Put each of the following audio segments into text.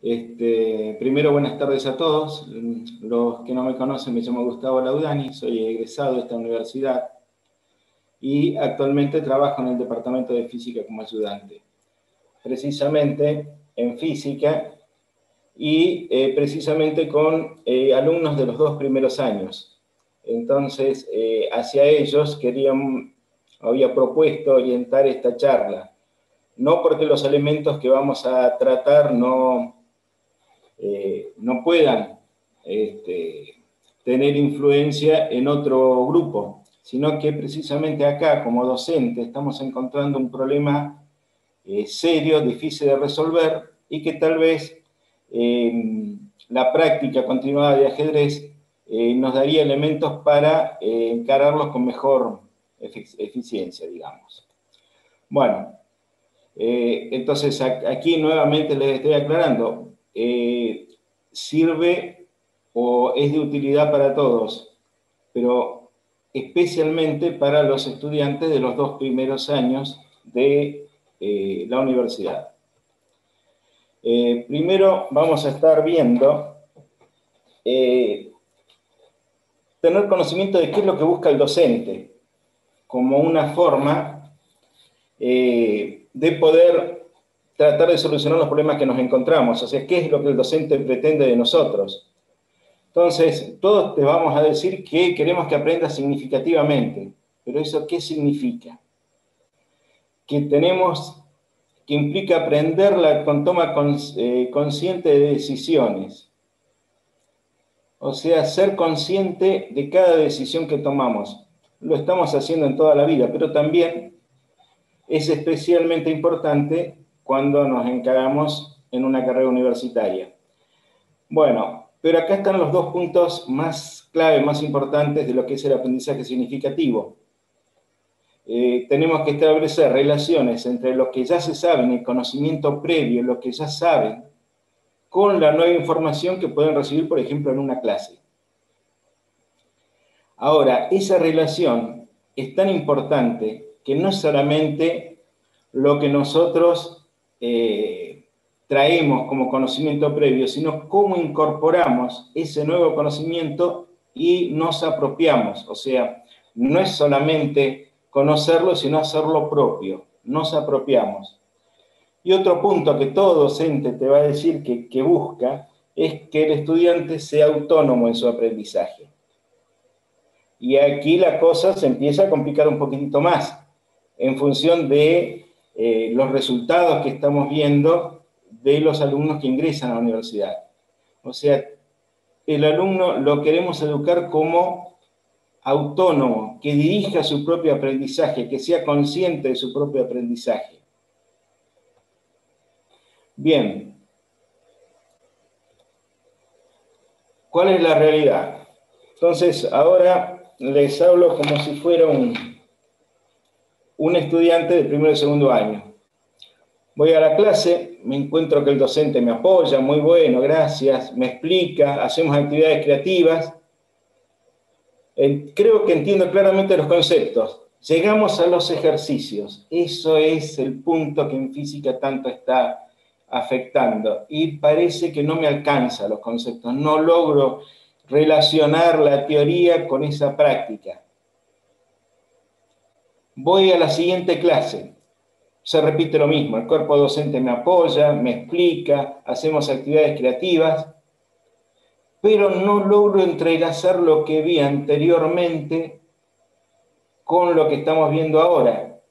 Primero, buenas tardes a todos. Los que no me conocen, me llamo Gustavo Laudani, soy egresado de esta universidad y actualmente trabajo en el Departamento de Física como ayudante, precisamente en física y precisamente con alumnos de los 2 primeros años. Entonces, hacia ellos había propuesto orientar esta charla, no porque los elementos que vamos a tratar no puedan tener influencia en otro grupo, sino que precisamente acá, como docente, estamos encontrando un problema serio, difícil de resolver, y que tal vez la práctica continuada de ajedrez nos daría elementos para encararlos con mejor eficiencia, digamos. Bueno, entonces aquí nuevamente les estoy aclarando, sirve o es de utilidad para todos, pero especialmente para los estudiantes de los 2 primeros años de la universidad. Primero vamos a estar viendo tener conocimiento de qué es lo que busca el docente, como una forma de poder tratar de solucionar los problemas que nos encontramos, o sea, qué es lo que el docente pretende de nosotros. Entonces, todos te vamos a decir que queremos que aprendas significativamente, pero ¿eso qué significa? Que implica aprenderla con toma consciente de decisiones. O sea, ser consciente de cada decisión que tomamos. Lo estamos haciendo en toda la vida, pero también es especialmente importante cuando nos encaramos en una carrera universitaria. Bueno, pero acá están los 2 puntos más clave, más importantes de lo que es el aprendizaje significativo. Tenemos que establecer relaciones entre lo que ya se sabe en el conocimiento previo, lo que ya saben, con la nueva información que pueden recibir, por ejemplo, en una clase. Ahora, esa relación es tan importante que no es solamente lo que nosotros traemos como conocimiento previo, sino cómo incorporamos ese nuevo conocimiento y nos apropiamos. O sea, no es solamente conocerlo, sino hacerlo propio. Nos apropiamos. Y otro punto que todo docente te va a decir que busca es que el estudiante sea autónomo en su aprendizaje. Y aquí la cosa se empieza a complicar un poquitito más, en función de los resultados que estamos viendo de los alumnos que ingresan a la universidad. O sea, el alumno lo queremos educar como autónomo, que dirija su propio aprendizaje, que sea consciente de su propio aprendizaje. Bien. ¿Cuál es la realidad? Entonces, ahora les hablo como si fuera un estudiante de primero y segundo año. Voy a la clase, me encuentro que el docente me apoya, muy bueno, gracias, me explica, hacemos actividades creativas. Creo que entiendo claramente los conceptos. Llegamos a los ejercicios. Eso es el punto que en física tanto está afectando. Y parece que no me alcanza los conceptos. No logro relacionar la teoría con esa práctica. Voy a la siguiente clase. Se repite lo mismo. El cuerpo docente me apoya, me explica, hacemos actividades creativas, pero no logro entrelazar lo que vi anteriormente con lo que estamos viendo ahora.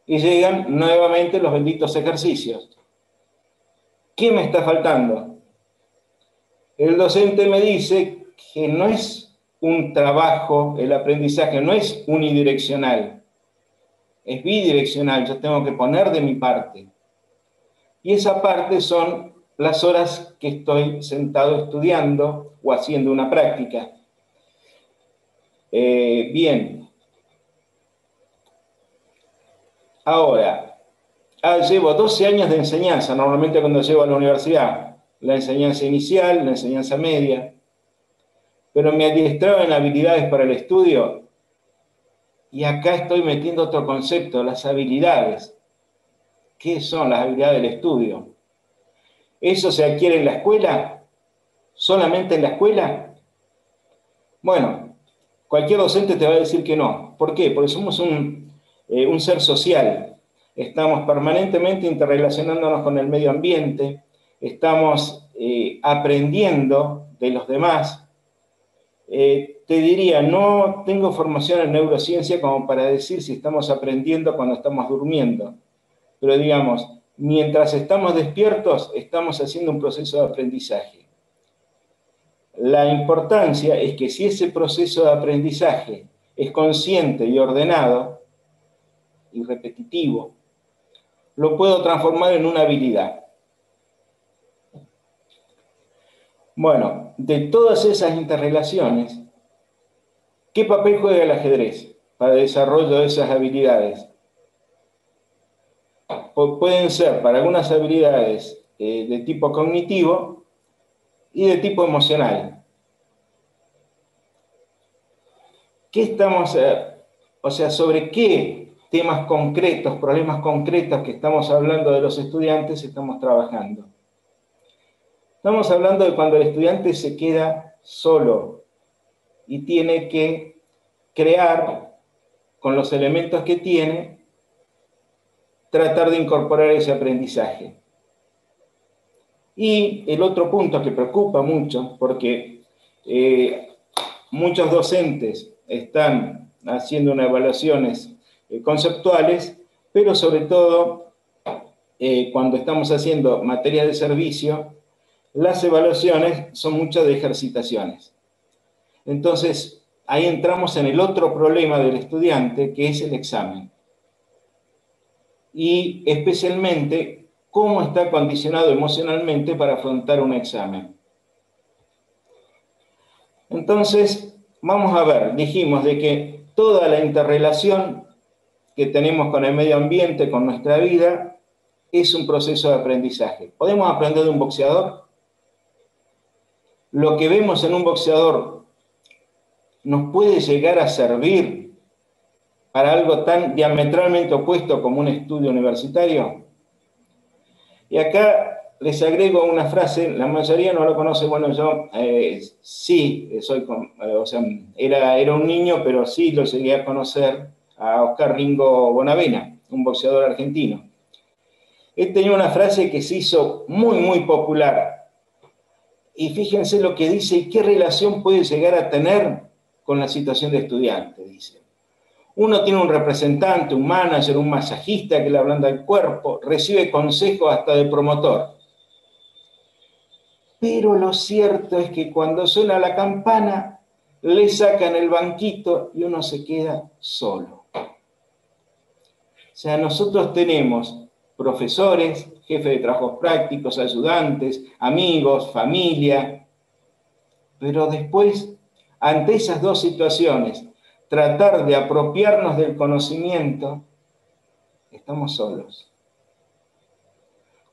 Y llegan nuevamente los benditos ejercicios. ¿Qué me está faltando? El docente me dice que no es un trabajo, el aprendizaje no es unidireccional, es bidireccional, yo tengo que poner de mi parte. Y esa parte son las horas que estoy sentado estudiando o haciendo una práctica. Bien. Ahora, llevo 12 años de enseñanza, normalmente cuando llego a la universidad, la enseñanza inicial, la enseñanza media, pero me adiestraba en habilidades para el estudio, y acá estoy metiendo otro concepto, las habilidades. ¿Qué son las habilidades del estudio? ¿Eso se adquiere en la escuela? ¿Solamente en la escuela? Bueno, cualquier docente te va a decir que no. ¿Por qué? Porque somos un ser social. Estamos permanentemente interrelacionándonos con el medio ambiente, estamos aprendiendo de los demás. Te diría, no tengo formación en neurociencia como para decir si estamos aprendiendo cuando estamos durmiendo, pero digamos, mientras estamos despiertos, estamos haciendo un proceso de aprendizaje. La importancia es que si ese proceso de aprendizaje es consciente y ordenado y repetitivo, lo puedo transformar en una habilidad. Bueno, de todas esas interrelaciones, ¿qué papel juega el ajedrez para el desarrollo de esas habilidades? Pueden ser para algunas habilidades de tipo cognitivo y de tipo emocional. ¿Qué estamos, o sea, sobre qué temas concretos, problemas concretos que estamos hablando de los estudiantes estamos trabajando? Estamos hablando de cuando el estudiante se queda solo y tiene que crear, con los elementos que tiene, tratar de incorporar ese aprendizaje. Y el otro punto que preocupa mucho, porque muchos docentes están haciendo unas evaluaciones conceptuales, pero sobre todo cuando estamos haciendo materias de servicio, las evaluaciones son muchas de ejercitaciones. Entonces, ahí entramos en el otro problema del estudiante, que es el examen. Y especialmente, cómo está condicionado emocionalmente para afrontar un examen. Entonces, vamos a ver, dijimos de que toda la interrelación que tenemos con el medio ambiente, con nuestra vida, es un proceso de aprendizaje. ¿Podemos aprender de un boxeador? Lo que vemos en un boxeador nos puede llegar a servir para algo tan diametralmente opuesto como un estudio universitario. Y acá les agrego una frase, la mayoría no lo conoce, bueno, yo sí, o sea, era un niño, pero sí lo llegué a conocer a Oscar Ringo Bonavena, un boxeador argentino. Él tenía una frase que se hizo muy, muy popular. Y fíjense lo que dice y qué relación puede llegar a tener con la situación de estudiante, dice. Uno tiene un representante, un manager, un masajista que le ablanda el cuerpo, recibe consejos hasta de promotor. Pero lo cierto es que cuando suena la campana, le sacan el banquito y uno se queda solo. O sea, nosotros tenemos profesores, jefes de trabajos prácticos, ayudantes, amigos, familia, pero después, ante esas dos situaciones, tratar de apropiarnos del conocimiento, estamos solos.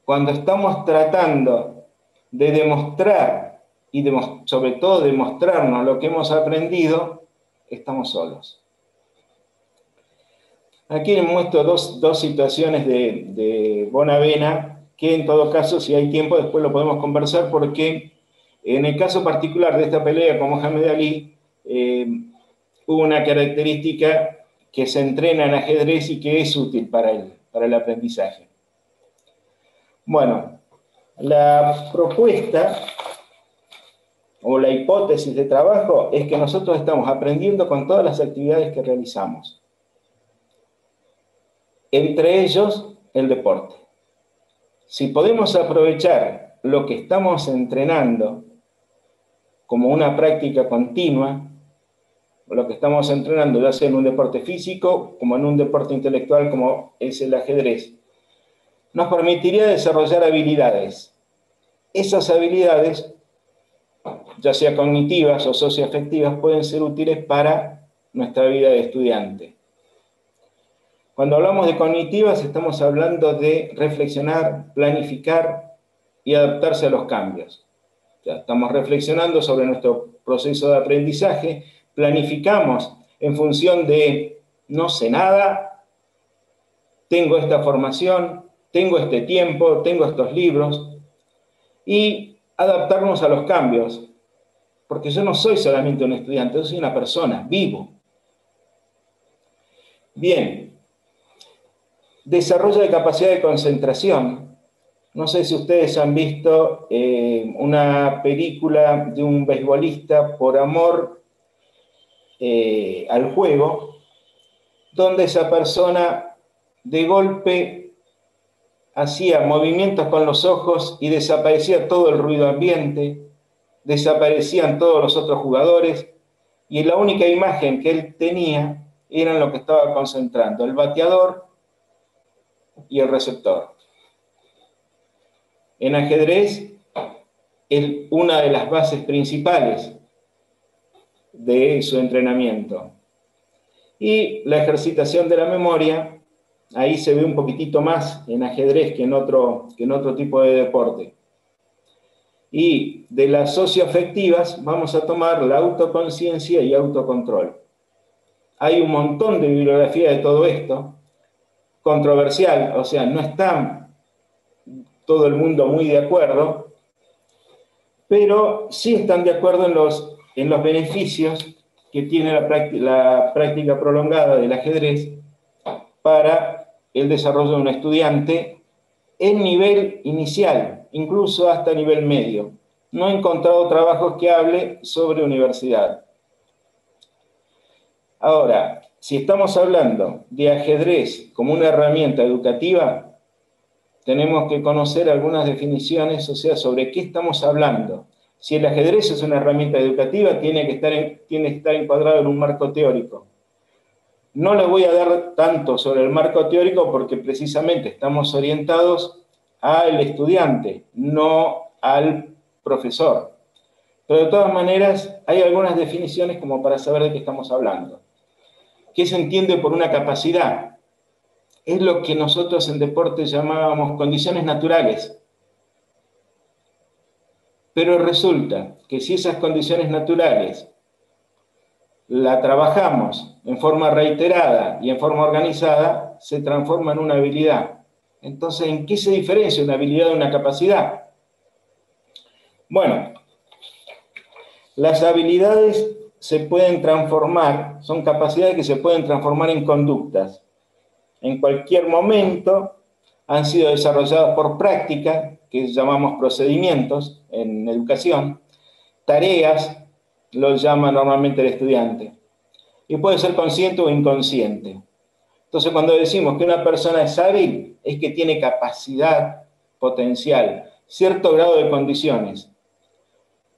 Cuando estamos tratando de demostrar y sobre todo demostrarnos lo que hemos aprendido, estamos solos. Aquí les muestro dos situaciones de Bonavena, que en todo caso, si hay tiempo, después lo podemos conversar, porque en el caso particular de esta pelea con Mohamed Ali, hubo una característica que se entrena en ajedrez y que es útil para el aprendizaje. Bueno, la propuesta o la hipótesis de trabajo es que nosotros estamos aprendiendo con todas las actividades que realizamos. Entre ellos, el deporte. Si podemos aprovechar lo que estamos entrenando como una práctica continua, lo que estamos entrenando ya sea en un deporte físico como en un deporte intelectual como es el ajedrez, nos permitiría desarrollar habilidades. Esas habilidades, ya sea cognitivas o socioafectivas, pueden ser útiles para nuestra vida de estudiante. Cuando hablamos de cognitivas, estamos hablando de reflexionar, planificar y adaptarse a los cambios. Ya estamos reflexionando sobre nuestro proceso de aprendizaje, planificamos en función de no sé nada, tengo esta formación, tengo este tiempo, tengo estos libros, y adaptarnos a los cambios, porque yo no soy solamente un estudiante, yo soy una persona, vivo. Bien, desarrollo de capacidad de concentración. No sé si ustedes han visto una película de un beisbolista por amor al juego, donde esa persona de golpe hacía movimientos con los ojos y desaparecía todo el ruido ambiente, desaparecían todos los otros jugadores, y la única imagen que él tenía era en lo que estaba concentrando, el bateador y el receptor. En ajedrez, es una de las bases principales de su entrenamiento. Y la ejercitación de la memoria, ahí se ve un poquitito más en ajedrez que en otro tipo de deporte. Y de las socioafectivas vamos a tomar la autoconciencia y autocontrol. Hay un montón de bibliografía de todo esto, controversial, o sea, no está todo el mundo muy de acuerdo, pero sí están de acuerdo en los beneficios que tiene la práctica prolongada del ajedrez para el desarrollo de un estudiante en nivel inicial, incluso hasta nivel medio. No he encontrado trabajos que hable sobre universidad. Ahora, si estamos hablando de ajedrez como una herramienta educativa, tenemos que conocer algunas definiciones, o sea, sobre qué estamos hablando. Si el ajedrez es una herramienta educativa, tiene que estar encuadrado en un marco teórico. No le voy a dar tanto sobre el marco teórico porque precisamente estamos orientados al estudiante, no al profesor. Pero de todas maneras, hay algunas definiciones como para saber de qué estamos hablando. ¿Qué se entiende por una capacidad? Es lo que nosotros en deporte llamábamos condiciones naturales. Pero resulta que si esas condiciones naturales la trabajamos en forma reiterada y en forma organizada, se transforma en una habilidad. Entonces, ¿en qué se diferencia una habilidad de una capacidad? Bueno, las habilidades se pueden transformar, son capacidades que se pueden transformar en conductas. En cualquier momento han sido desarrolladas por práctica, que llamamos procedimientos en educación, tareas, lo llama normalmente el estudiante. Y puede ser consciente o inconsciente. Entonces, cuando decimos que una persona es hábil, es que tiene capacidad potencial, cierto grado de condiciones,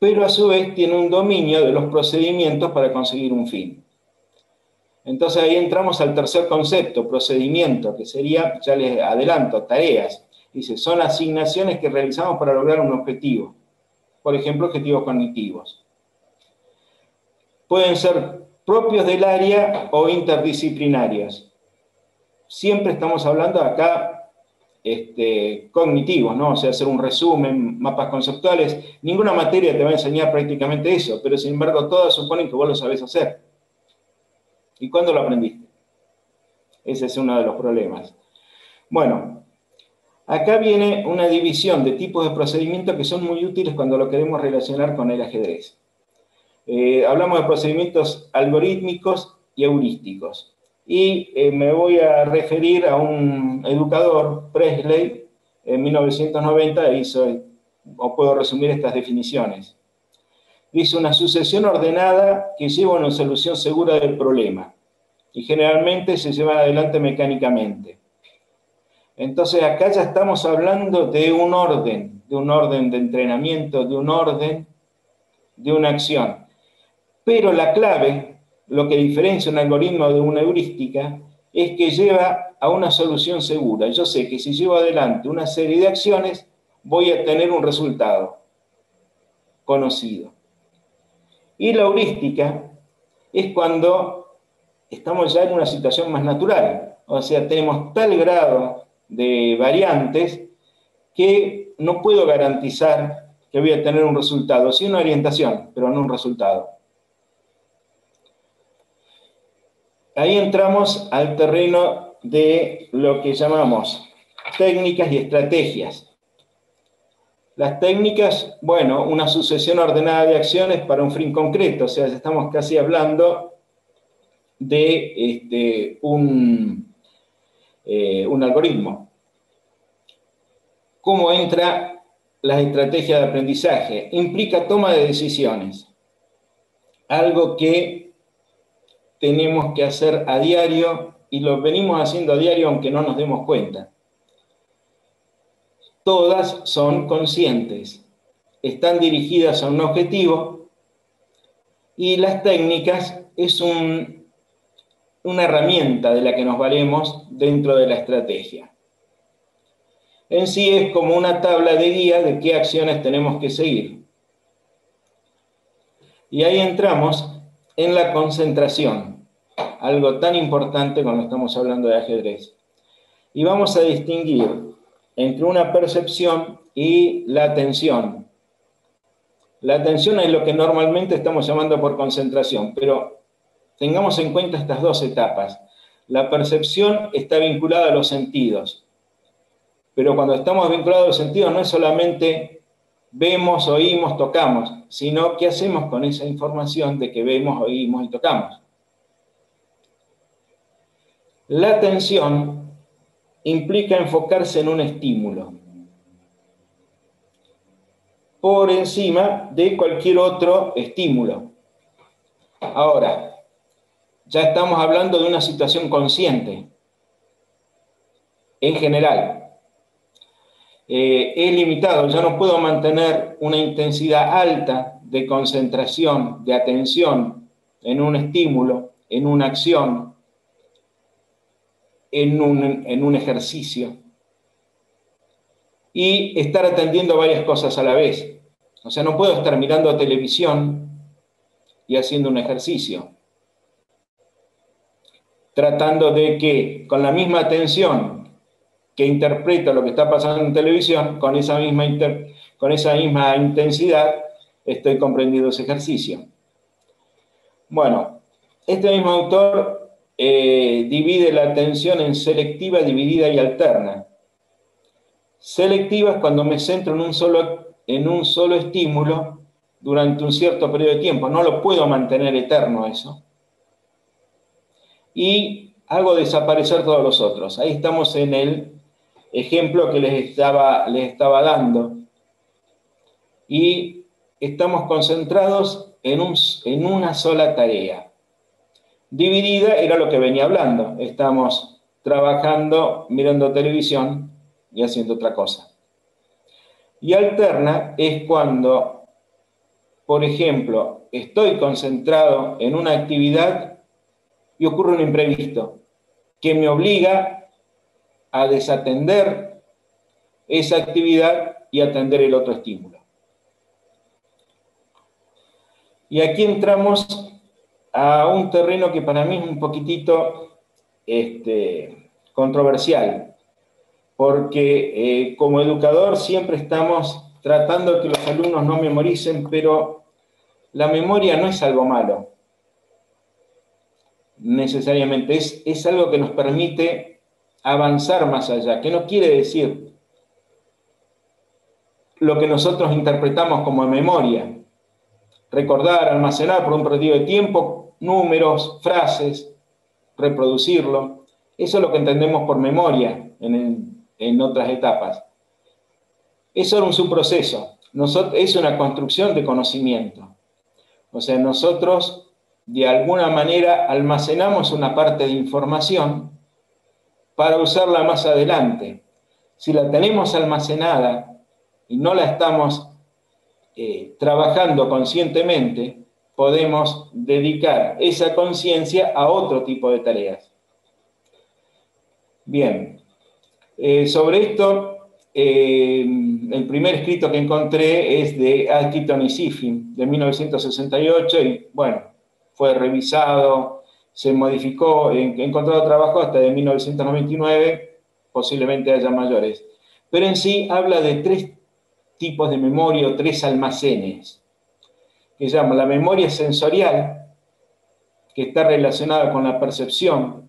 pero a su vez tiene un dominio de los procedimientos para conseguir un fin. Entonces ahí entramos al tercer concepto, procedimiento, que sería, ya les adelanto, tareas. Dice, son asignaciones que realizamos para lograr un objetivo. Por ejemplo, objetivos cognitivos. Pueden ser propios del área o interdisciplinarios. Siempre estamos hablando acá cognitivos, ¿no? O sea, hacer un resumen, mapas conceptuales. Ninguna materia te va a enseñar prácticamente eso, pero sin embargo todas suponen que vos lo sabés hacer. ¿Y cuándo lo aprendiste? Ese es uno de los problemas. Bueno, acá viene una división de tipos de procedimientos que son muy útiles cuando lo queremos relacionar con el ajedrez. Hablamos de procedimientos algorítmicos y heurísticos. Y me voy a referir a un educador, Presley, en 1990 hizo, o puedo resumir estas definiciones. Dice una sucesión ordenada que lleva a una solución segura del problema y generalmente se llevan adelante mecánicamente. Entonces acá ya estamos hablando de un orden de entrenamiento, de un orden, de una acción. Pero la clave, lo que diferencia un algoritmo de una heurística, es que lleva a una solución segura. Yo sé que si llevo adelante una serie de acciones, voy a tener un resultado conocido. Y la heurística es cuando estamos ya en una situación más natural. O sea, tenemos tal grado de variantes que no puedo garantizar que voy a tener un resultado. Sí una orientación, pero no un resultado. Ahí entramos al terreno de lo que llamamos técnicas y estrategias. Las técnicas, bueno, una sucesión ordenada de acciones para un fin concreto, o sea, estamos casi hablando de un algoritmo. ¿Cómo entra la estrategia de aprendizaje? Implica toma de decisiones, algo que tenemos que hacer a diario y lo venimos haciendo a diario aunque no nos demos cuenta. Todas son conscientes, están dirigidas a un objetivo y las técnicas es una herramienta de la que nos valemos dentro de la estrategia. En sí es como una tabla de guía de qué acciones tenemos que seguir. Y ahí entramos en la concentración, algo tan importante cuando estamos hablando de ajedrez. Y vamos a distinguir entre una percepción y la atención. La atención es lo que normalmente estamos llamando por concentración, pero tengamos en cuenta estas dos etapas. La percepción está vinculada a los sentidos, pero cuando estamos vinculados a los sentidos no es solamente vemos, oímos, tocamos, sino qué hacemos con esa información de que vemos, oímos y tocamos. La atención implica enfocarse en un estímulo por encima de cualquier otro estímulo. Ahora, ya estamos hablando de una situación consciente, en general. Es limitado, yo no puedo mantener una intensidad alta de concentración, de atención en un estímulo, en una acción, en un ejercicio, y estar atendiendo varias cosas a la vez. O sea, no puedo estar mirando televisión y haciendo un ejercicio, tratando de que con la misma atención que interpreta lo que está pasando en televisión, con esa misma intensidad, estoy comprendiendo ese ejercicio. Bueno, este mismo autor divide la atención en selectiva, dividida y alterna. Selectiva es cuando me centro en un solo estímulo durante un cierto periodo de tiempo, no lo puedo mantener eterno eso. Y hago desaparecer todos los otros. Ahí estamos en el ejemplo que les estaba dando. Y estamos concentrados en una sola tarea. Dividida era lo que venía hablando. Estamos trabajando, mirando televisión y haciendo otra cosa. Y alterna es cuando, por ejemplo, estoy concentrado en una actividad y ocurre un imprevisto que me obliga a desatender esa actividad y atender el otro estímulo. Y aquí entramos a un terreno que para mí es un poquitito controversial, porque como educador siempre estamos tratando de que los alumnos no memoricen, pero la memoria no es algo malo, necesariamente, es algo que nos permite avanzar más allá, que no quiere decir lo que nosotros interpretamos como memoria. Recordar, almacenar por un periodo de tiempo, números, frases, reproducirlo. Eso es lo que entendemos por memoria en otras etapas. Eso es un subproceso. Es una construcción de conocimiento. O sea, nosotros de alguna manera almacenamos una parte de información para usarla más adelante. Si la tenemos almacenada y no la estamos trabajando conscientemente, podemos dedicar esa conciencia a otro tipo de tareas. Bien, sobre esto, el primer escrito que encontré es de Atkinson y Ziffin, de 1968, y bueno, fue revisado, se modificó, he encontrado trabajo hasta de 1999, posiblemente haya mayores. Pero en sí habla de tres tipos de memoria o tres almacenes, que se llama la memoria sensorial, que está relacionada con la percepción,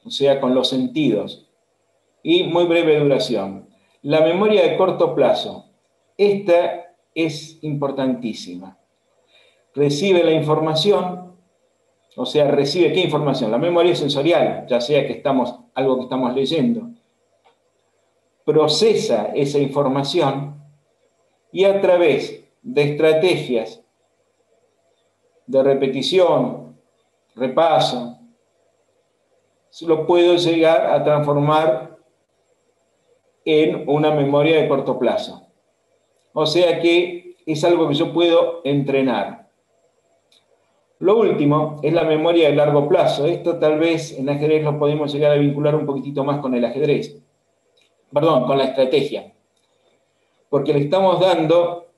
o sea, con los sentidos, y muy breve duración. La memoria de corto plazo, Esta es importantísima. Recibe la información, o sea, ¿recibe qué información? La memoria sensorial, ya sea que algo que estamos leyendo. Procesa esa información y a través de estrategias de repetición, repaso, lo puedo llegar a transformar en una memoria de corto plazo. O sea que es algo que yo puedo entrenar. Lo último es la memoria de largo plazo. Esto tal vez en ajedrez lo podemos llegar a vincular un poquitito más con el ajedrez. Perdón, con la estrategia. Porque le estamos dando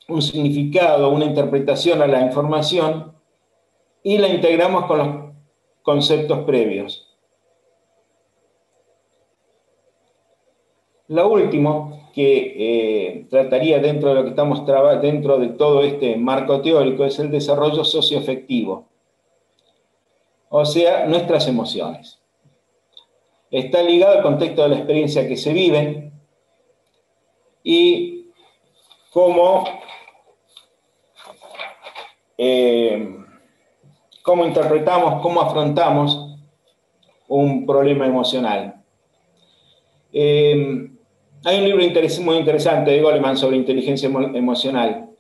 un significado, una interpretación a la información y la integramos con los conceptos previos. Lo último que trataría dentro de lo que estamos trabajando, dentro de todo este marco teórico, es el desarrollo socioafectivo. O sea, nuestras emociones. Está ligado al contexto de la experiencia que se vive y cómo interpretamos, cómo afrontamos un problema emocional. Hay un libro muy interesante de Goleman sobre inteligencia emocional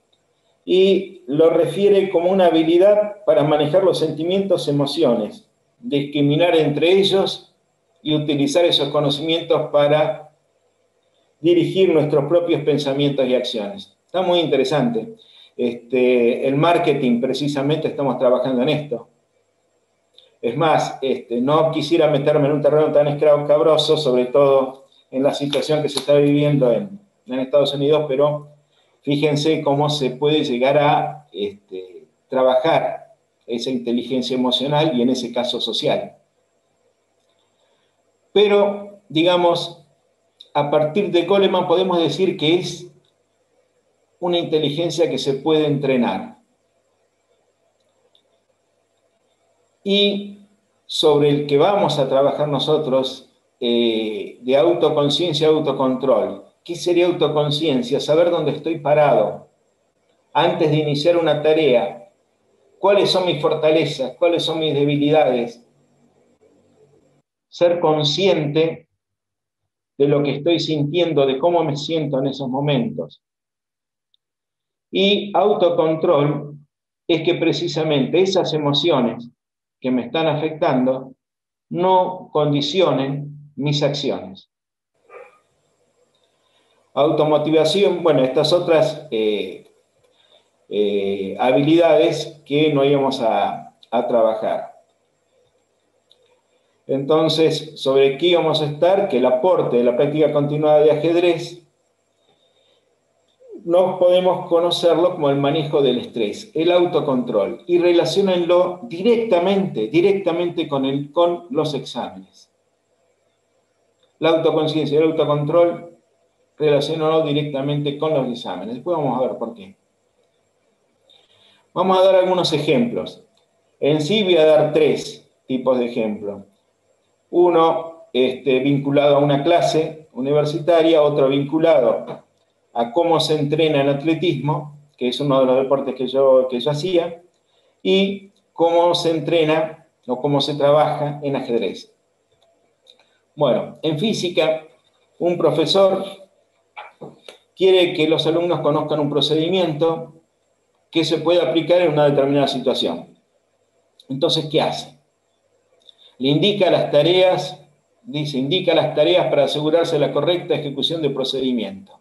y lo refiere como una habilidad para manejar los sentimientos, emociones, discriminar entre ellos y utilizar esos conocimientos para dirigir nuestros propios pensamientos y acciones. Está muy interesante. El marketing, precisamente, estamos trabajando en esto. Es más, no quisiera meterme en un terreno tan escabroso, sobre todo en la situación que se está viviendo en Estados Unidos, pero fíjense cómo se puede llegar a trabajar esa inteligencia emocional y en ese caso social. Pero, digamos, a partir de Goleman podemos decir que es una inteligencia que se puede entrenar. Y sobre el que vamos a trabajar nosotros, de autoconciencia, autocontrol. ¿Qué sería autoconciencia? Saber dónde estoy parado antes de iniciar una tarea. ¿Cuáles son mis fortalezas? ¿Cuáles son mis debilidades? Ser consciente de lo que estoy sintiendo, de cómo me siento en esos momentos. Y autocontrol es que precisamente esas emociones que me están afectando no condicionen mis acciones. Automotivación, bueno, estas otras habilidades que no íbamos a trabajar. Entonces, ¿sobre qué íbamos a estar? Que el aporte de la práctica continuada de ajedrez no podemos conocerlo como el manejo del estrés, el autocontrol, y relaciónenlo directamente con los exámenes. La autoconciencia y el autocontrol, relaciónenlo directamente con los exámenes. Después vamos a ver por qué. Vamos a dar algunos ejemplos. En sí voy a dar 3 tipos de ejemplos. Uno vinculado a una clase universitaria, otro vinculado a cómo se entrena en atletismo, que es uno de los deportes que yo hacía, y cómo se entrena o cómo se trabaja en ajedrez. Bueno, en física, un profesor quiere que los alumnos conozcan un procedimiento que se puede aplicar en una determinada situación. Entonces, ¿qué hace? Le indica las tareas, indica las tareas para asegurarse la correcta ejecución del procedimiento.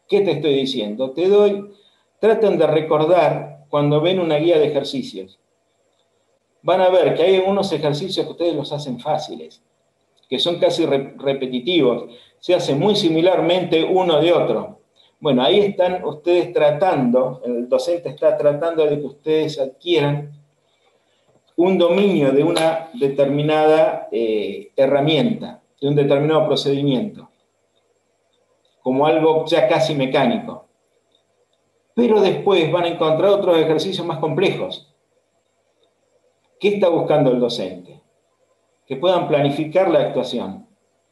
¿Qué te estoy diciendo? Traten de recordar cuando ven una guía de ejercicios. Van a ver que hay algunos ejercicios que ustedes los hacen fáciles, que son casi repetitivos, se hace muy similarmente uno de otro. Bueno, ahí están ustedes tratando, el docente está tratando de que ustedes adquieran un dominio de una determinada herramienta, de un determinado procedimiento, como algo ya casi mecánico. Pero después van a encontrar otros ejercicios más complejos. ¿Qué está buscando el docente? Que puedan planificar la actuación,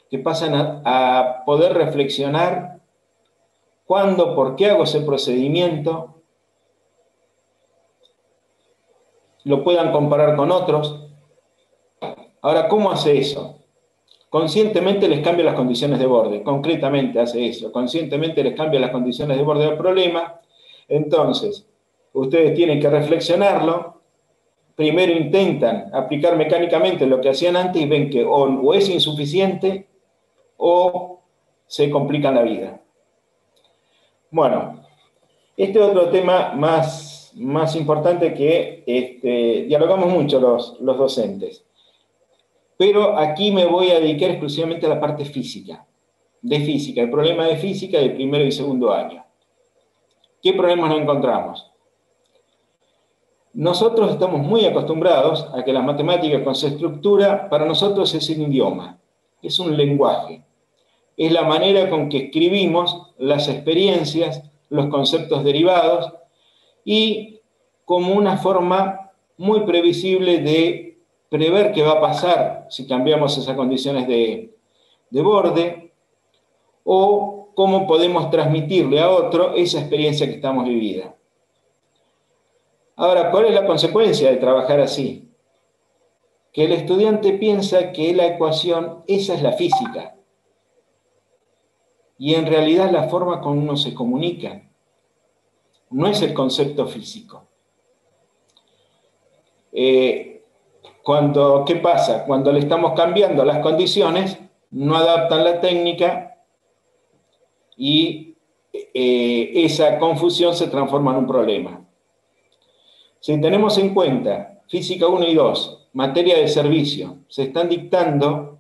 que pasen a poder reflexionar cuándo, por qué hago ese procedimiento, lo puedan comparar con otros. Ahora, ¿cómo hace eso? Conscientemente les cambia las condiciones de borde, concretamente hace eso, conscientemente les cambia las condiciones de borde del problema. Entonces, ustedes tienen que reflexionarlo, primero intentan aplicar mecánicamente lo que hacían antes y ven que o es insuficiente o se complican la vida. Bueno, este es otro tema más importante que dialogamos mucho los docentes. Pero aquí me voy a dedicar exclusivamente a la parte física, el problema de física de primero y segundo año. ¿Qué problemas nos encontramos? Nosotros estamos muy acostumbrados a que la matemática con su estructura, para nosotros es un idioma, es un lenguaje. Es la manera con que escribimos las experiencias, los conceptos derivados, y como una forma muy previsible de prever qué va a pasar si cambiamos esas condiciones de borde, o cómo podemos transmitirle a otro esa experiencia que estamos viviendo. Ahora, ¿cuál es la consecuencia de trabajar así? Que el estudiante piensa que la ecuación, esa es la física, y en realidad la forma como uno se comunica no es el concepto físico. ¿Qué pasa? Cuando le estamos cambiando las condiciones, no adaptan la técnica y esa confusión se transforma en un problema. Si tenemos en cuenta Física 1 y 2, materia de servicio, se están dictando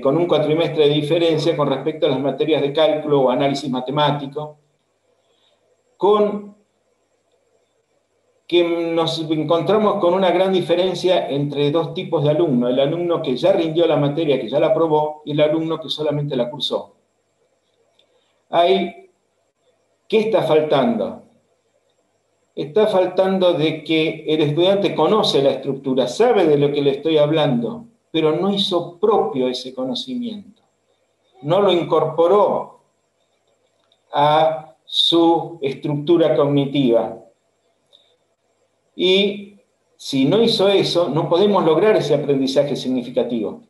con un cuatrimestre de diferencia con respecto a las materias de cálculo o análisis matemático, que nos encontramos con una gran diferencia entre dos tipos de alumno: el alumno que ya rindió la materia, que ya la aprobó, y el alumno que solamente la cursó. ¿Qué está faltando? Está faltando de que el estudiante conoce la estructura, sabe de lo que le estoy hablando, pero no hizo propio ese conocimiento, no lo incorporó a su estructura cognitiva. Y si no hizo eso, no podemos lograr ese aprendizaje significativo.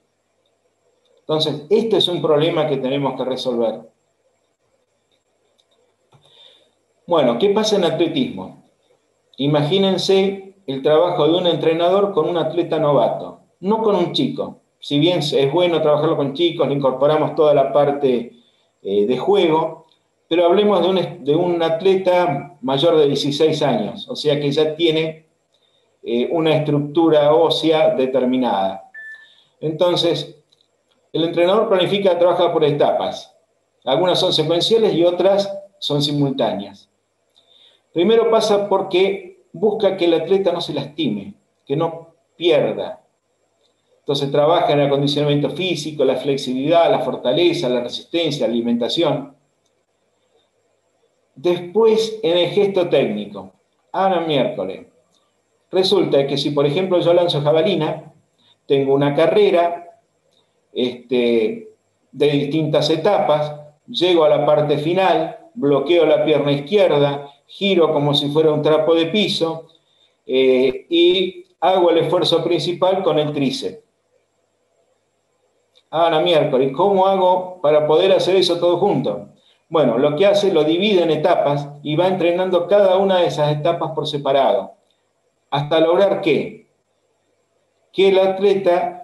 Entonces, este es un problema que tenemos que resolver. Bueno, ¿qué pasa en atletismo? Imagínense el trabajo de un entrenador con un atleta novato, no con un chico. Si bien es bueno trabajarlo con chicos, le incorporamos toda la parte de juego, pero hablemos de un atleta mayor de 16 años, o sea que ya tiene una estructura ósea determinada. Entonces, el entrenador planifica, trabaja por etapas. Algunas son secuenciales y otras son simultáneas. Primero pasa porque busca que el atleta no se lastime, que no pierda. Entonces trabaja en el acondicionamiento físico, la flexibilidad, la fortaleza, la resistencia, la alimentación. Después, en el gesto técnico. Ahora miércoles. Resulta que si, por ejemplo, yo lanzo jabalina, tengo una carrera de distintas etapas, llego a la parte final, bloqueo la pierna izquierda, giro como si fuera un trapo de piso y hago el esfuerzo principal con el tríceps. Ahora miércoles, ¿cómo hago para poder hacer eso todo junto? Bueno, lo que hace, lo divide en etapas y va entrenando cada una de esas etapas por separado, hasta lograr que el atleta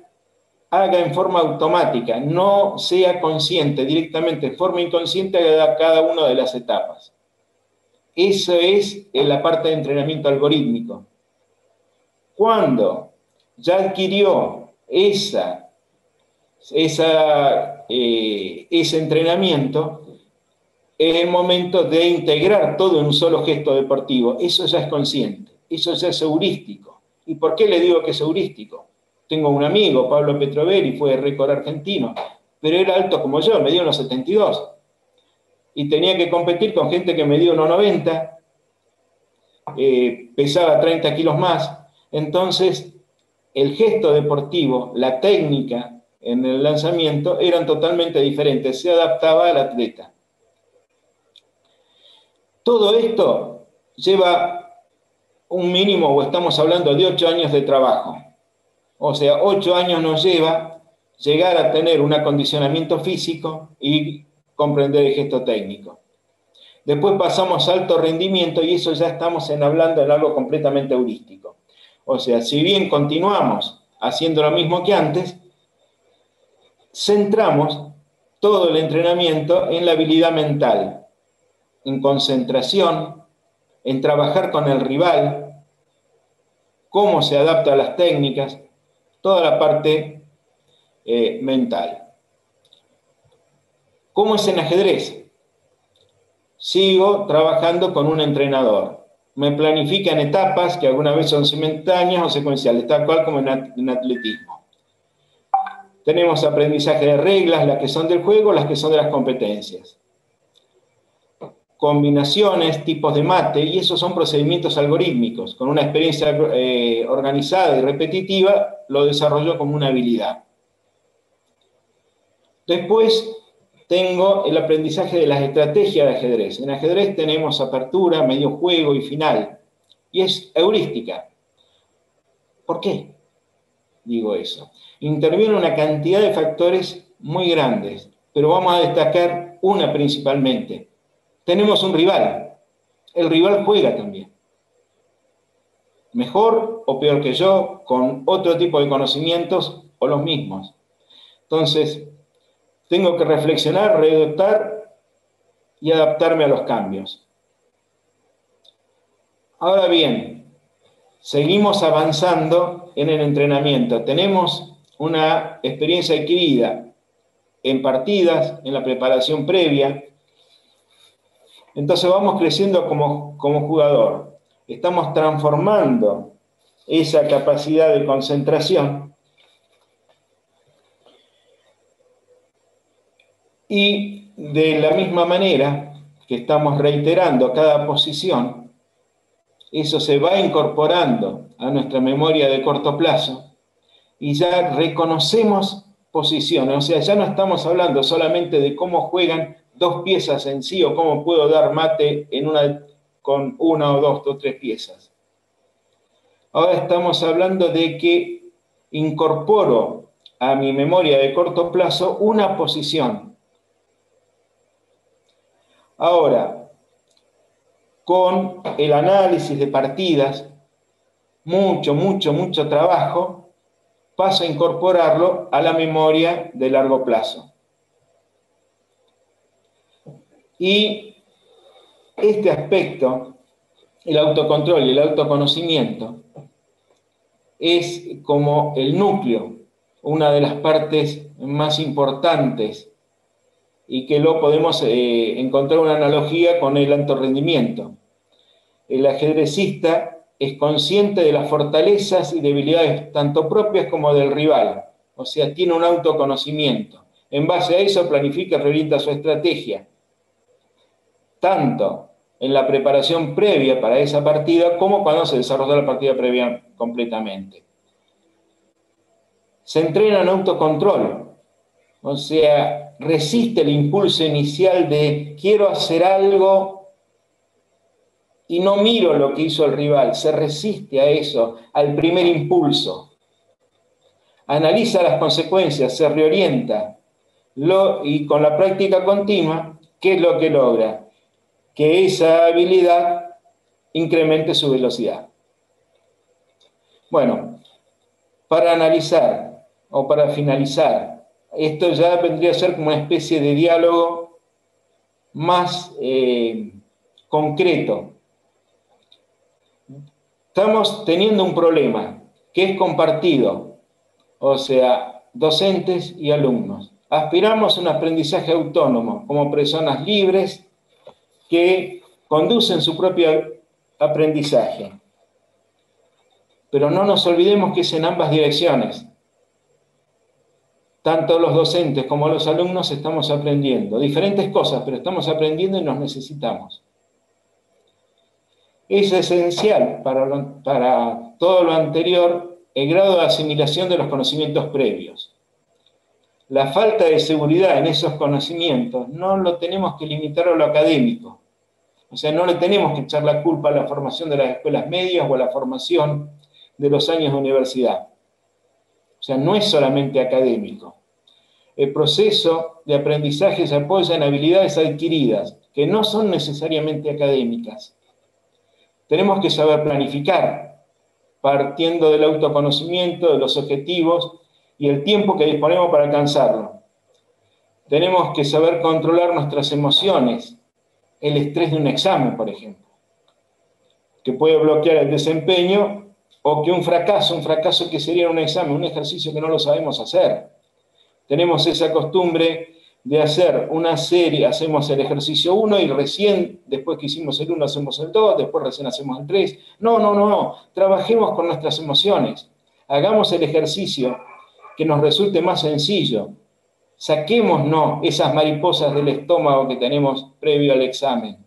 haga en forma automática, no sea consciente, directamente, en forma inconsciente, haga cada una de las etapas. Eso es la parte de entrenamiento algorítmico. Cuando ya adquirió ese entrenamiento, es el momento de integrar todo en un solo gesto deportivo. Eso ya es consciente, eso ya es heurístico. ¿Y por qué le digo que es heurístico? Tengo un amigo, Pablo Petroveri, fue récord argentino, pero era alto como yo, medía 1,72. Y tenía que competir con gente que medía 1,90, pesaba 30 kilos más. Entonces, el gesto deportivo, la técnica en el lanzamiento eran totalmente diferentes, se adaptaba al atleta. Todo esto lleva un mínimo, o estamos hablando de 8 años de trabajo. O sea, 8 años nos lleva llegar a tener un acondicionamiento físico y comprender el gesto técnico. Después pasamos a alto rendimiento y eso ya estamos hablando de algo completamente heurístico. O sea, si bien continuamos haciendo lo mismo que antes, centramos todo el entrenamiento en la habilidad mental, en concentración, en trabajar con el rival, cómo se adapta a las técnicas, toda la parte mental. ¿Cómo es en ajedrez? Sigo trabajando con un entrenador. Me planifican etapas que algunas veces son simultáneas o secuenciales, tal cual como en atletismo. Tenemos aprendizaje de reglas, las que son del juego, las que son de las competencias. Combinaciones, tipos de mate, y esos son procedimientos algorítmicos. Con una experiencia organizada y repetitiva, lo desarrollo como una habilidad. Después tengo el aprendizaje de las estrategias de ajedrez. En ajedrez tenemos apertura, medio juego y final. Y es heurística. ¿Por qué digo eso? Interviene una cantidad de factores muy grandes, pero vamos a destacar una principalmente. Tenemos un rival. El rival juega también. Mejor o peor que yo, con otro tipo de conocimientos o los mismos. Entonces, tengo que reflexionar, readaptar y adaptarme a los cambios. Ahora bien, seguimos avanzando en el entrenamiento. Tenemos una experiencia adquirida en partidas, en la preparación previa. Entonces vamos creciendo como jugador. Estamos transformando esa capacidad de concentración y de la misma manera que estamos reiterando cada posición, eso se va incorporando a nuestra memoria de corto plazo y ya reconocemos posiciones. O sea, ya no estamos hablando solamente de cómo juegan dos piezas en sí o cómo puedo dar mate con una o dos o tres piezas. Ahora estamos hablando de que incorporo a mi memoria de corto plazo una posición. Ahora, con el análisis de partidas, mucho trabajo, paso a incorporarlo a la memoria de largo plazo. Y este aspecto, el autocontrol y el autoconocimiento, es como el núcleo, una de las partes más importantes y que lo podemos encontrar una analogía con el alto rendimiento. El ajedrecista es consciente de las fortalezas y debilidades tanto propias como del rival, o sea, tiene un autoconocimiento. En base a eso planifica y reorienta su estrategia, tanto en la preparación previa para esa partida como cuando se desarrolla la partida previa completamente. Se entrena en autocontrol, o sea, resiste el impulso inicial de quiero hacer algo y no miro lo que hizo el rival, se resiste a eso, al primer impulso. Analiza las consecuencias, se reorienta y con la práctica continua, ¿qué es lo que logra? Que esa habilidad incremente su velocidad. Bueno, para analizar o para finalizar, esto ya vendría a ser como una especie de diálogo más concreto. Estamos teniendo un problema que es compartido, o sea, docentes y alumnos. Aspiramos a un aprendizaje autónomo como personas libres que conducen su propio aprendizaje. Pero no nos olvidemos que es en ambas direcciones. Tanto los docentes como los alumnos estamos aprendiendo. Diferentes cosas, pero estamos aprendiendo y nos necesitamos. Es esencial para todo lo anterior el grado de asimilación de los conocimientos previos. La falta de seguridad en esos conocimientos no lo tenemos que limitar a lo académico. O sea, no le tenemos que echar la culpa a la formación de las escuelas medias o a la formación de los años de universidad. O sea, no es solamente académico. El proceso de aprendizaje se apoya en habilidades adquiridas, que no son necesariamente académicas. Tenemos que saber planificar, partiendo del autoconocimiento, de los objetivos y el tiempo que disponemos para alcanzarlo. Tenemos que saber controlar nuestras emociones, el estrés de un examen, por ejemplo, que puede bloquear el desempeño, o que un fracaso que sería un examen, un ejercicio que no lo sabemos hacer. Tenemos esa costumbre de hacer una serie, hacemos el ejercicio 1 y recién, después que hicimos el 1, hacemos el 2, después recién hacemos el 3. No. Trabajemos con nuestras emociones. Hagamos el ejercicio que nos resulte más sencillo. Saquémonos esas mariposas del estómago que tenemos previo al examen.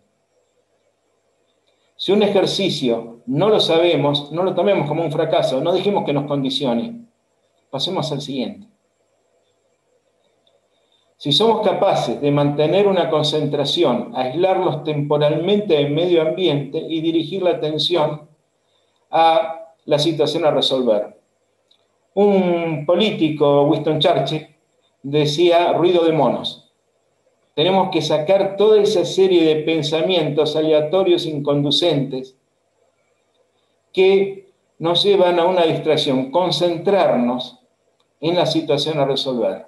Si un ejercicio no lo sabemos, no lo tomemos como un fracaso, no dejemos que nos condicione. Pasemos al siguiente. Si somos capaces de mantener una concentración, aislarlos temporalmente del medio ambiente y dirigir la atención a la situación a resolver. Un político, Winston Churchill, decía ruido de monos. Tenemos que sacar toda esa serie de pensamientos aleatorios inconducentes que nos llevan a una distracción, concentrarnos en la situación a resolver.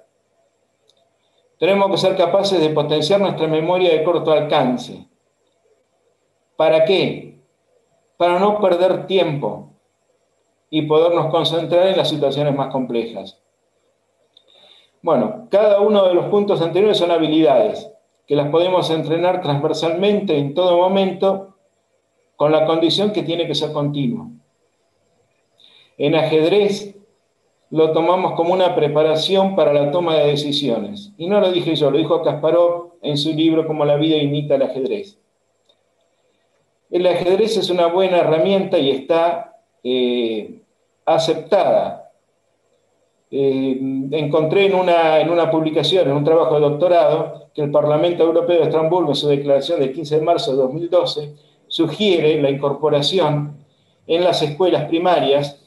Tenemos que ser capaces de potenciar nuestra memoria de corto alcance. ¿Para qué? Para no perder tiempo y podernos concentrar en las situaciones más complejas. Bueno, cada uno de los puntos anteriores son habilidades que las podemos entrenar transversalmente en todo momento, con la condición que tiene que ser continuo. En ajedrez lo tomamos como una preparación para la toma de decisiones. Y no lo dije yo, lo dijo Kasparov en su libro Cómo la vida imita el ajedrez. El ajedrez es una buena herramienta y está aceptada. Encontré en una publicación, en un trabajo de doctorado, que el Parlamento Europeo de Estrasburgo, en su declaración del 15 de marzo de 2012, sugiere la incorporación en las escuelas primarias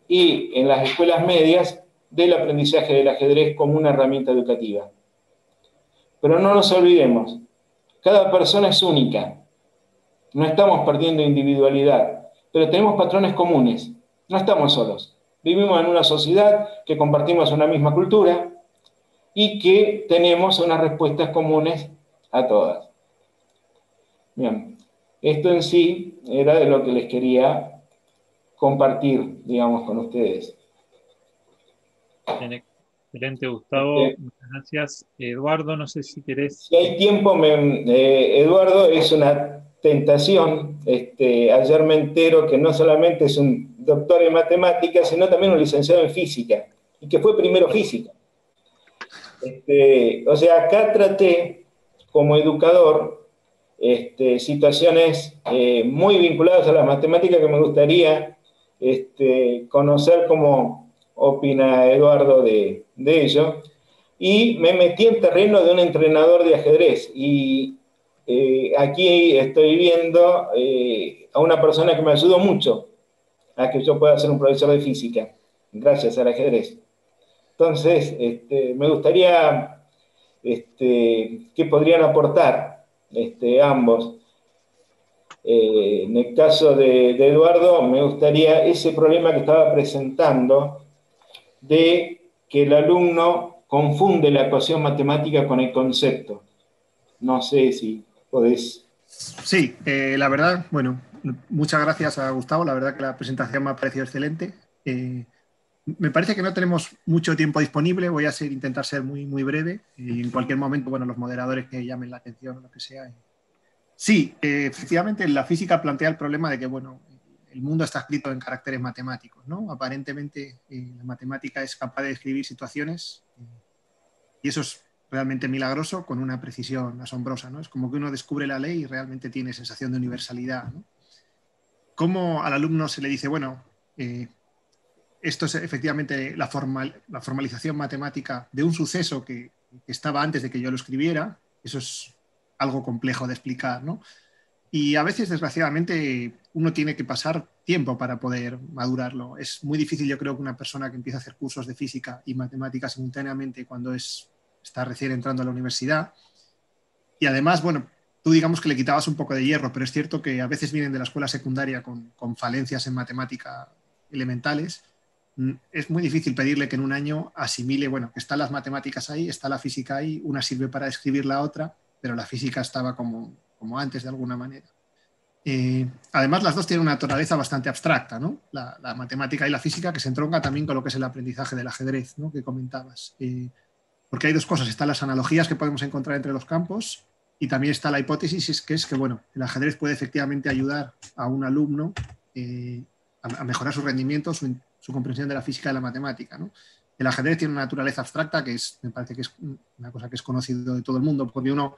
y en las escuelas medias del aprendizaje del ajedrez como una herramienta educativa. Pero no nos olvidemos, cada persona es única, no estamos perdiendo individualidad, pero tenemos patrones comunes, no estamos solos. Vivimos en una sociedad que compartimos una misma cultura y que tenemos unas respuestas comunes a todas. Bien, esto en sí era de lo que les quería compartir, digamos, con ustedes. Excelente, Gustavo. Muchas gracias. Eduardo, no sé si querés... Si hay tiempo, Eduardo, es una tentación. Ayer me entero que no solamente es un doctor en matemáticas, sino también un licenciado en física, y que fue primero física. O sea, acá traté, como educador, situaciones muy vinculadas a las matemáticas que me gustaría conocer cómo opina Eduardo de ello. Y me metí en terreno de un entrenador de ajedrez. Y aquí estoy viendo a una persona que me ayudó mucho a que yo pueda ser un profesor de física, gracias al ajedrez. Entonces, me gustaría que podrían aportar ambos. En el caso de Eduardo, me gustaría ese problema que estaba presentando de que el alumno confunde la ecuación matemática con el concepto. No sé si podés... Sí, la verdad, bueno, muchas gracias a Gustavo, la verdad que la presentación me ha parecido excelente. Me parece que no tenemos mucho tiempo disponible, voy a intentar ser muy, muy breve y en cualquier momento, bueno, los moderadores que llamen la atención o lo que sea. Sí, efectivamente la física plantea el problema de que, bueno, el mundo está escrito en caracteres matemáticos, ¿no? Aparentemente la matemática es capaz de describir situaciones y eso es realmente milagroso con una precisión asombrosa, ¿no? Es como que uno descubre la ley y realmente tiene sensación de universalidad, ¿no? ¿Cómo al alumno se le dice, bueno, esto es efectivamente la formalización matemática de un suceso que estaba antes de que yo lo escribiera? Eso es algo complejo de explicar, ¿no? Y a veces, desgraciadamente, uno tiene que pasar tiempo para poder madurarlo. Es muy difícil, yo creo, que una persona que empieza a hacer cursos de física y matemáticas simultáneamente cuando está recién entrando a la universidad. Y además, bueno, tú digamos que le quitabas un poco de hierro, pero es cierto que a veces vienen de la escuela secundaria con falencias en matemática elementales. Es muy difícil pedirle que en un año asimile, bueno, que están las matemáticas ahí, está la física ahí, una sirve para describir la otra, pero la física estaba como antes de alguna manera. Además, las dos tienen una naturaleza bastante abstracta, ¿no? La matemática y la física, que se entronca también con lo que es el aprendizaje del ajedrez, ¿no? Que comentabas. Porque hay dos cosas, están las analogías que podemos encontrar entre los campos y también está la hipótesis, que es que, bueno, el ajedrez puede efectivamente ayudar a un alumno a mejorar su rendimiento, su comprensión de la física y la matemática, ¿no? El ajedrez tiene una naturaleza abstracta me parece que es una cosa que es conocido de todo el mundo, porque uno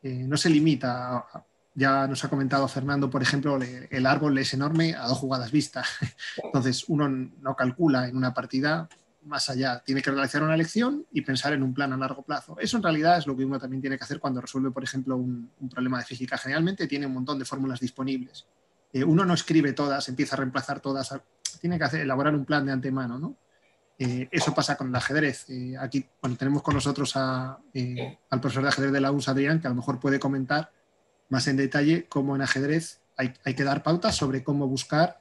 no se limita ya nos ha comentado Fernando, por ejemplo, el árbol es enorme a 2 jugadas vistas. Entonces, uno no calcula en una partida más allá. Tiene que realizar una lección y pensar en un plan a largo plazo. Eso en realidad es lo que uno también tiene que hacer cuando resuelve, por ejemplo, un problema de física. Generalmente tiene un montón de fórmulas disponibles. Uno no escribe todas, empieza a reemplazar todas. Tiene que elaborar un plan de antemano, ¿no? Eso pasa con el ajedrez. Aquí tenemos con nosotros al profesor de ajedrez de la US, Adrián, que a lo mejor puede comentar más en detalle cómo en ajedrez hay que dar pautas sobre cómo buscar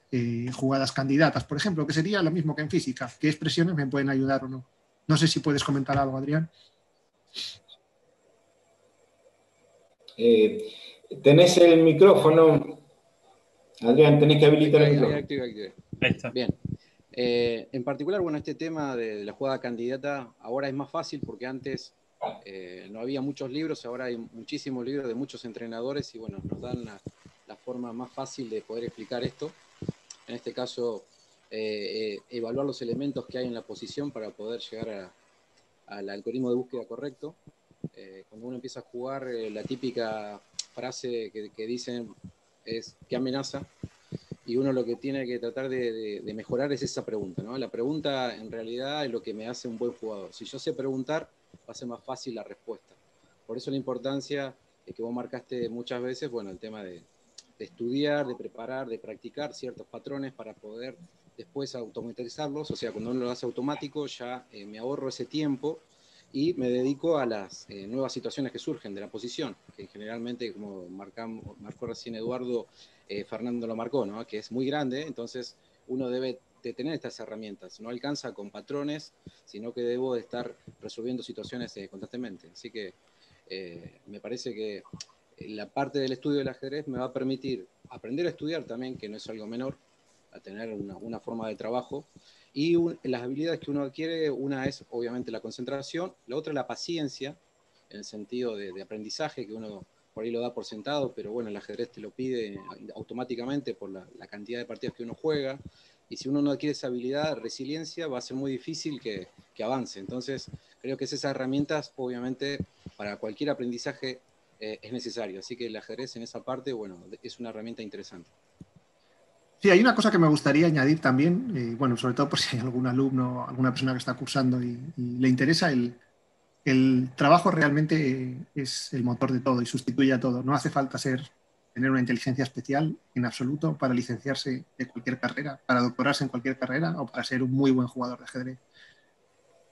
jugadas candidatas, por ejemplo, que sería lo mismo que en física. ¿Qué expresiones me pueden ayudar o no? No sé si puedes comentar algo, Adrián. Tenés el micrófono. Adrián, tenés que habilitar el micrófono. Activé. Ahí está. Bien. En particular, bueno, este tema de la jugada candidata ahora es más fácil porque antes no había muchos libros, ahora hay muchísimos libros de muchos entrenadores y bueno, nos dan la forma más fácil de poder explicar esto. En este caso, evaluar los elementos que hay en la posición para poder llegar al algoritmo de búsqueda correcto. Cuando uno empieza a jugar, la típica frase que dicen es ¿qué amenaza? Y uno lo que tiene que tratar de mejorar es esa pregunta, ¿no? La pregunta en realidad es lo que me hace un buen jugador. Si yo sé preguntar, va a ser más fácil la respuesta. Por eso la importancia que vos marcaste muchas veces, bueno, el tema de estudiar, de preparar, de practicar ciertos patrones para poder después automatizarlos. O sea, cuando uno lo hace automático, ya me ahorro ese tiempo y me dedico a las nuevas situaciones que surgen de la posición, que generalmente, como marcó recién Eduardo, Fernando lo marcó, ¿no? Que es muy grande, entonces uno debe de tener estas herramientas, no alcanza con patrones, sino que debo de estar resolviendo situaciones constantemente. Así que me parece que la parte del estudio del ajedrez me va a permitir aprender a estudiar también, que no es algo menor, a tener una forma de trabajo, y las habilidades que uno adquiere, una es obviamente la concentración, la otra la paciencia, en el sentido de aprendizaje, que uno por ahí lo da por sentado, pero bueno, el ajedrez te lo pide automáticamente por la cantidad de partidas que uno juega, y si uno no adquiere esa habilidad, resiliencia, va a ser muy difícil que avance. Entonces, creo que esas herramientas, obviamente, para cualquier aprendizaje es necesario. Así que el ajedrez en esa parte, bueno, es una herramienta interesante. Sí, hay una cosa que me gustaría añadir también, bueno, sobre todo por si hay algún alumno, alguna persona que está cursando y le interesa, el trabajo realmente es el motor de todo y sustituye a todo. No hace falta tener una inteligencia especial en absoluto para licenciarse de cualquier carrera, para doctorarse en cualquier carrera o para ser un muy buen jugador de ajedrez.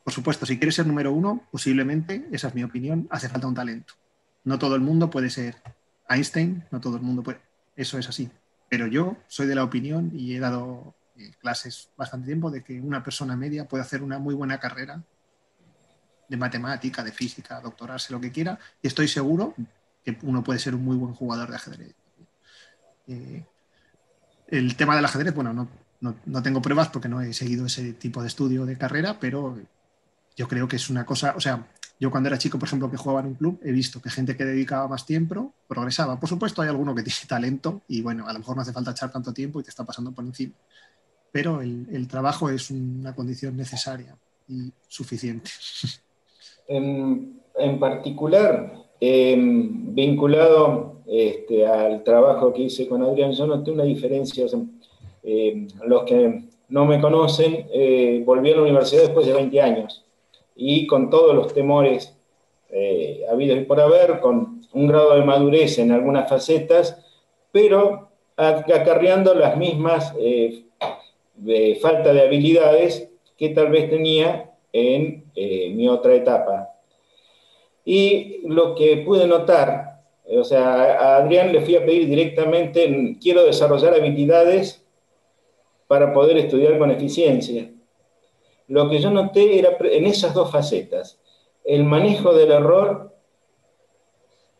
Por supuesto, si quieres ser número uno, posiblemente, esa es mi opinión, hace falta un talento. No todo el mundo puede ser Einstein, no todo el mundo puede. Eso es así. Pero yo soy de la opinión y he dado clases bastante tiempo de que una persona media puede hacer una muy buena carrera de matemática, de física, doctorarse, lo que quiera, y estoy seguro que uno puede ser un muy buen jugador de ajedrez. El tema del ajedrez, bueno, no tengo pruebas porque no he seguido ese tipo de estudio de carrera, pero yo creo que es una cosa, o sea, yo cuando era chico, por ejemplo, que jugaba en un club, he visto que gente que dedicaba más tiempo progresaba. Por supuesto, hay alguno que tiene talento y bueno, a lo mejor no hace falta echar tanto tiempo y te está pasando por encima. Pero el trabajo es una condición necesaria y suficiente. En particular, vinculado al trabajo que hice con Adrián, yo noté una diferencia. O sea, los que no me conocen, volví a la universidad después de 20 años y con todos los temores habidos y por haber, con un grado de madurez en algunas facetas, pero acarreando las mismas falta de habilidades que tal vez tenía en mi otra etapa. Y lo que pude notar, o sea, a Adrián le fui a pedir directamente, quiero desarrollar habilidades para poder estudiar con eficiencia. Lo que yo noté era en esas dos facetas, el manejo del error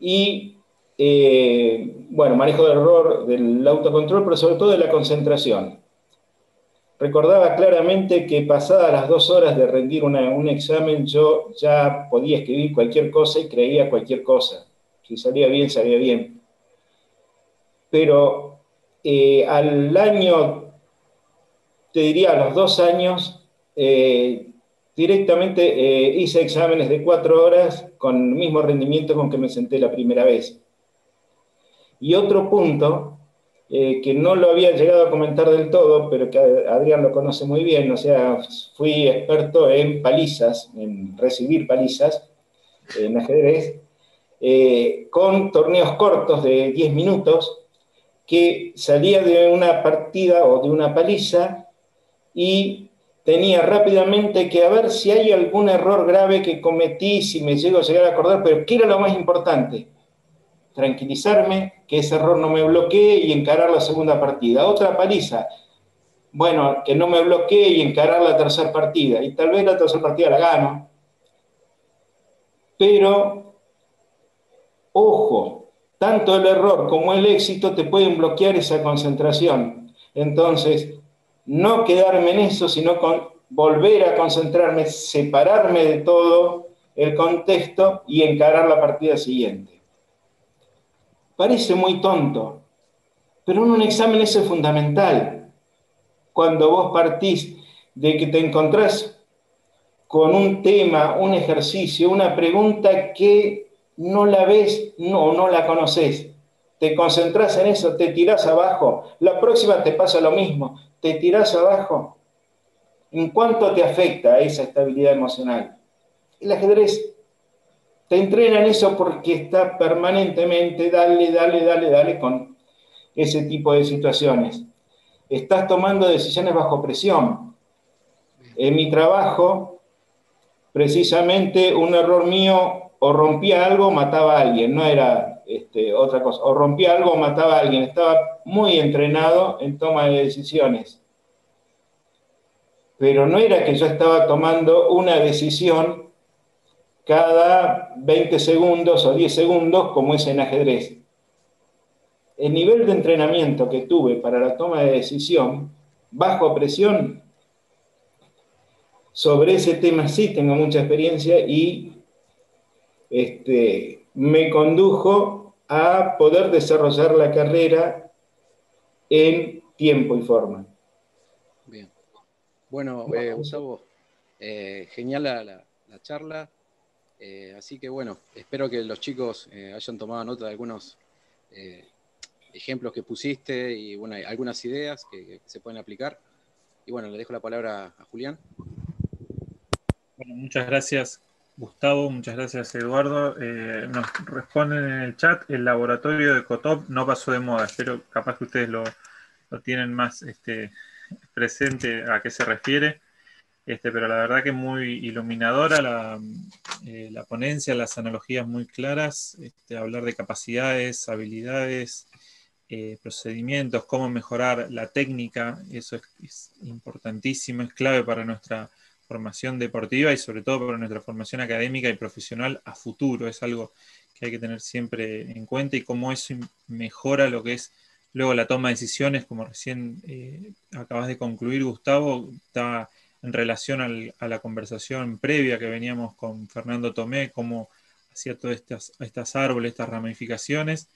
y, bueno, manejo del error, del autocontrol, pero sobre todo de la concentración. Recordaba claramente que pasadas las 2 horas de rendir un examen, yo ya podía escribir cualquier cosa y creía cualquier cosa. Si salía bien, salía bien. Pero al año, te diría a los 2 años, directamente hice exámenes de 4 horas con el mismo rendimiento con que me senté la primera vez. Y otro punto, que no lo había llegado a comentar del todo, pero que Adrián lo conoce muy bien, o sea, fui experto en palizas, en recibir palizas, en ajedrez, con torneos cortos de 10 minutos, que salía de una partida o de una paliza y tenía rápidamente que a ver si hay algún error grave que cometí, si me llego a llegar a acordar, pero ¿qué era lo más importante? Tranquilizarme, que ese error no me bloquee y encarar la segunda partida. Otra paliza, bueno, que no me bloquee y encarar la tercera partida. Y tal vez la tercera partida la gano. Pero, ojo, tanto el error como el éxito te pueden bloquear esa concentración. Entonces, no quedarme en eso, sino volver a concentrarme, separarme de todo el contexto y encarar la partida siguiente. Parece muy tonto, pero en un examen eso es fundamental. Cuando vos partís de que te encontrás con un tema, un ejercicio, una pregunta que no la ves, no la conoces. Te concentrás en eso, te tirás abajo. La próxima te pasa lo mismo, te tirás abajo. ¿En cuánto te afecta esa estabilidad emocional? El ajedrez te entrena en eso porque está permanentemente, dale con ese tipo de situaciones. Estás tomando decisiones bajo presión. En mi trabajo, precisamente un error mío, o rompía algo o mataba a alguien, no era otra cosa, o rompía algo o mataba a alguien, estaba muy entrenado en toma de decisiones. Pero no era que yo estaba tomando una decisión cada 20 segundos o 10 segundos como es en ajedrez. El nivel de entrenamiento que tuve para la toma de decisión, bajo presión, sobre ese tema sí tengo mucha experiencia y me condujo a poder desarrollar la carrera en tiempo y forma. Bien. Bueno, Gustavo, genial la charla. Así que bueno, espero que los chicos hayan tomado nota de algunos ejemplos que pusiste y bueno, algunas ideas que se pueden aplicar. Y bueno, le dejo la palabra a Julián. Bueno, muchas gracias, Gustavo, muchas gracias, Eduardo. Nos responden en el chat, el laboratorio de Kotov no pasó de moda. Espero capaz que ustedes lo tienen más presente a qué se refiere. Pero la verdad que muy iluminadora la ponencia, las analogías muy claras, hablar de capacidades, habilidades, procedimientos, cómo mejorar la técnica, eso es importantísimo, es clave para nuestra formación deportiva y sobre todo para nuestra formación académica y profesional a futuro, es algo que hay que tener siempre en cuenta y cómo eso mejora lo que es luego la toma de decisiones, como recién acabas de concluir, Gustavo, está en relación a la conversación previa que veníamos con Fernando Tomé, cómo hacía todas estas árboles, estas ramificaciones,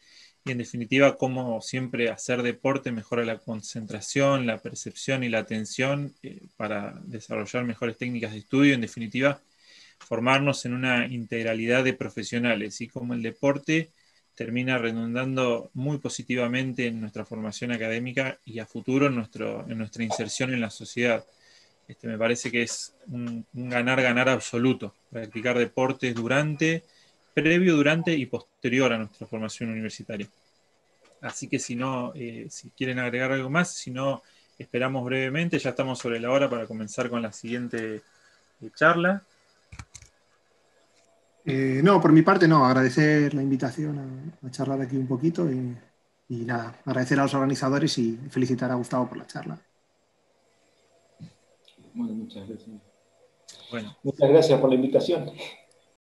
y en definitiva cómo siempre hacer deporte mejora la concentración, la percepción y la atención para desarrollar mejores técnicas de estudio, en definitiva formarnos en una integralidad de profesionales, y como el deporte termina redundando muy positivamente en nuestra formación académica y a futuro en nuestra inserción en la sociedad. Me parece que es un ganar-ganar absoluto, practicar deportes previo, durante y posterior a nuestra formación universitaria. Así que si no, si quieren agregar algo más, si no, esperamos brevemente, ya estamos sobre la hora para comenzar con la siguiente charla. No, por mi parte no, agradecer la invitación a charlar aquí un poquito y nada, agradecer a los organizadores y felicitar a Gustavo por la charla. Bueno, muchas gracias. Bueno. Muchas gracias por la invitación.